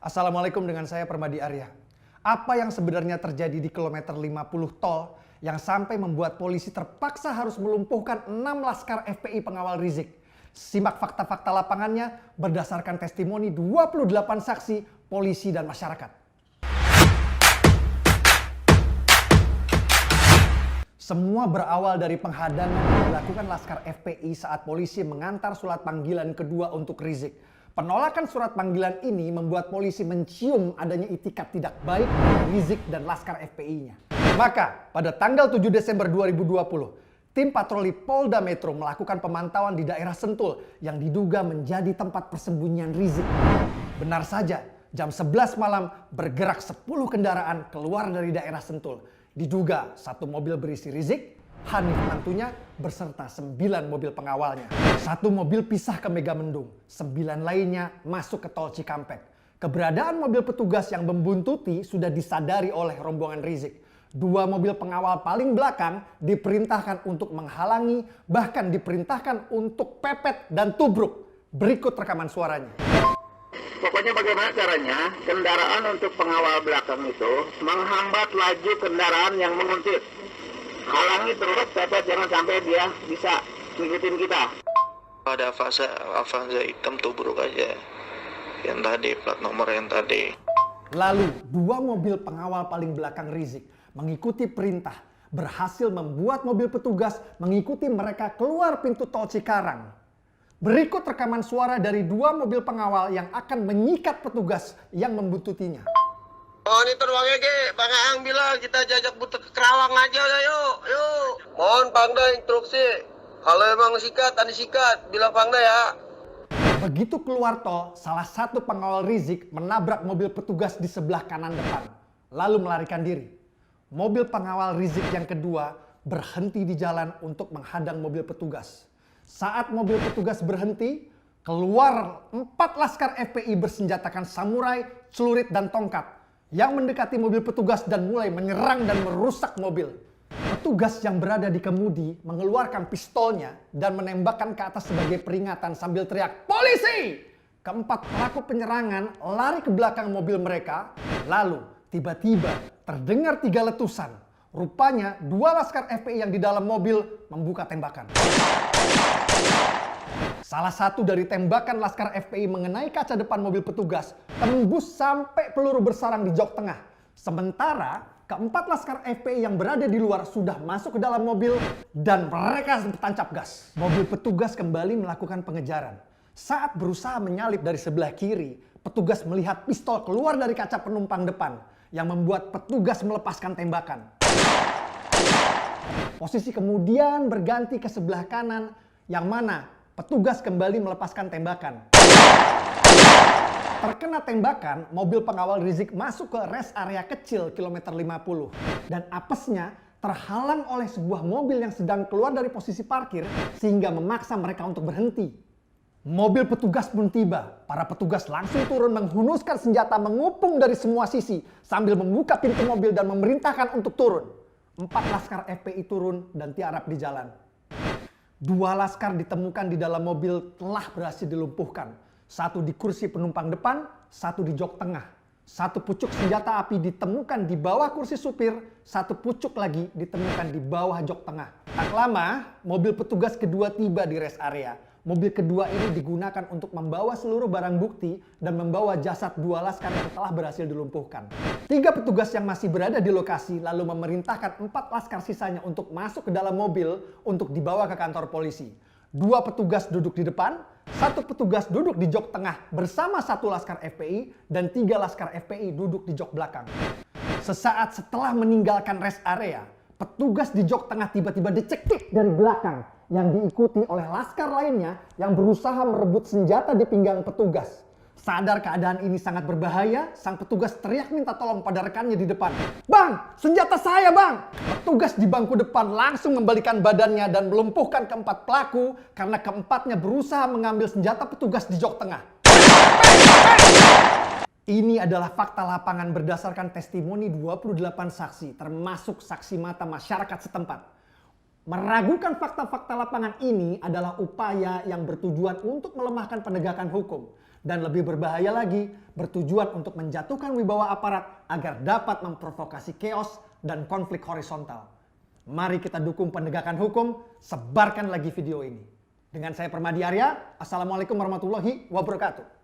Assalamualaikum, dengan saya Permadi Arya. Apa yang sebenarnya terjadi di kilometer 50 tol yang sampai membuat polisi terpaksa harus melumpuhkan 6 laskar FPI pengawal Rizik? Simak fakta-fakta lapangannya berdasarkan testimoni 28 saksi, polisi dan masyarakat. Semua berawal dari penghadangan yang dilakukan laskar FPI saat polisi mengantar surat panggilan kedua untuk Rizik. Penolakan surat panggilan ini membuat polisi mencium adanya itikat tidak baik dari Rizik dan laskar FPI-nya. Maka pada tanggal 7 Desember 2020, tim patroli Polda Metro melakukan pemantauan di daerah Sentul yang diduga menjadi tempat persembunyian Rizik. Benar saja, jam 11 malam bergerak 10 kendaraan keluar dari daerah Sentul. Diduga satu mobil berisi Rizik, Hanif mantunya beserta 9 mobil pengawalnya. Satu mobil pisah ke Megamendung, 9 lainnya masuk ke tol Cikampek. Keberadaan mobil petugas yang membuntuti sudah disadari oleh rombongan Rizik. 2 mobil pengawal paling belakang diperintahkan untuk menghalangi, bahkan diperintahkan untuk pepet dan tubruk. Berikut rekaman suaranya. Pokoknya bagaimana caranya kendaraan untuk pengawal belakang itu menghambat laju kendaraan yang menguntit. Halangi terus, pepet, jangan sampai dia bisa ngikutin kita. Ada Avanza hitam tubruk aja. Yang tadi, plat nomor yang tadi. Lalu 2 mobil pengawal paling belakang Rizik mengikuti perintah, berhasil membuat mobil petugas mengikuti mereka keluar pintu tol Cikarang. Berikut rekaman suara dari 2 mobil pengawal yang akan menyikat petugas yang membuntutinya. Oh, ini teruangnya ke Bang Aang bilang kita jajak butuh ke Kerawang aja udah yuk. Mohon Pangda instruksi. Kalau emang sikat, tadi sikat, bilang Pangda ya. Begitu keluar tol, salah satu pengawal Rizik menabrak mobil petugas di sebelah kanan depan, lalu melarikan diri. Mobil pengawal Rizik yang kedua berhenti di jalan untuk menghadang mobil petugas. Saat mobil petugas berhenti, keluar 4 laskar FPI bersenjatakan samurai, celurit, dan tongkat yang mendekati mobil petugas dan mulai menyerang dan merusak mobil. Petugas yang berada di kemudi mengeluarkan pistolnya dan menembakkan ke atas sebagai peringatan sambil teriak, "Polisi!" Keempat pelaku penyerangan lari ke belakang mobil mereka. Lalu tiba-tiba terdengar 3 letusan. Rupanya 2 laskar FPI yang di dalam mobil membuka tembakan. Salah satu dari tembakan laskar FPI mengenai kaca depan mobil petugas tembus sampai peluru bersarang di jok tengah. Sementara keempat laskar FPI yang berada di luar sudah masuk ke dalam mobil dan mereka tancap gas. Mobil petugas kembali melakukan pengejaran. Saat berusaha menyalip dari sebelah kiri, petugas melihat pistol keluar dari kaca penumpang depan yang membuat petugas melepaskan tembakan. Posisi kemudian berganti ke sebelah kanan yang mana petugas kembali melepaskan tembakan. Terkena tembakan, mobil pengawal Rizik masuk ke rest area kecil kilometer 50 dan apesnya terhalang oleh sebuah mobil yang sedang keluar dari posisi parkir sehingga memaksa mereka untuk berhenti. Mobil petugas pun tiba. Para petugas langsung turun menghunuskan senjata mengupung dari semua sisi sambil membuka pintu mobil dan memerintahkan untuk turun. 4 laskar FPI turun dan tiarap di jalan. 2 laskar ditemukan di dalam mobil telah berhasil dilumpuhkan. 1 di kursi penumpang depan, 1 di jok tengah. 1 pucuk senjata api ditemukan di bawah kursi supir, 1 pucuk lagi ditemukan di bawah jok tengah. Tak lama, mobil petugas kedua tiba di rest area. Mobil kedua ini digunakan untuk membawa seluruh barang bukti dan membawa jasad 2 laskar yang telah berhasil dilumpuhkan. 3 petugas yang masih berada di lokasi lalu memerintahkan 4 laskar sisanya untuk masuk ke dalam mobil untuk dibawa ke kantor polisi. 2 petugas duduk di depan, 1 petugas duduk di jok tengah bersama 1 laskar FPI dan 3 laskar FPI duduk di jok belakang. Sesaat setelah meninggalkan rest area, petugas di jok tengah tiba-tiba dicekik dari belakang yang diikuti oleh laskar lainnya yang berusaha merebut senjata di pinggang petugas. Sadar keadaan ini sangat berbahaya, sang petugas teriak minta tolong pada rekannya di depan. "Bang, senjata saya bang!" Petugas di bangku depan langsung membalikan badannya dan melumpuhkan keempat pelaku karena keempatnya berusaha mengambil senjata petugas di jok tengah. Ini adalah fakta lapangan berdasarkan testimoni 28 saksi, termasuk saksi mata masyarakat setempat. Meragukan fakta-fakta lapangan ini adalah upaya yang bertujuan untuk melemahkan penegakan hukum. Dan lebih berbahaya lagi, bertujuan untuk menjatuhkan wibawa aparat agar dapat memprovokasi chaos dan konflik horizontal. Mari kita dukung penegakan hukum, sebarkan lagi video ini. Dengan saya Permadi Arya, Assalamualaikum warahmatullahi wabarakatuh.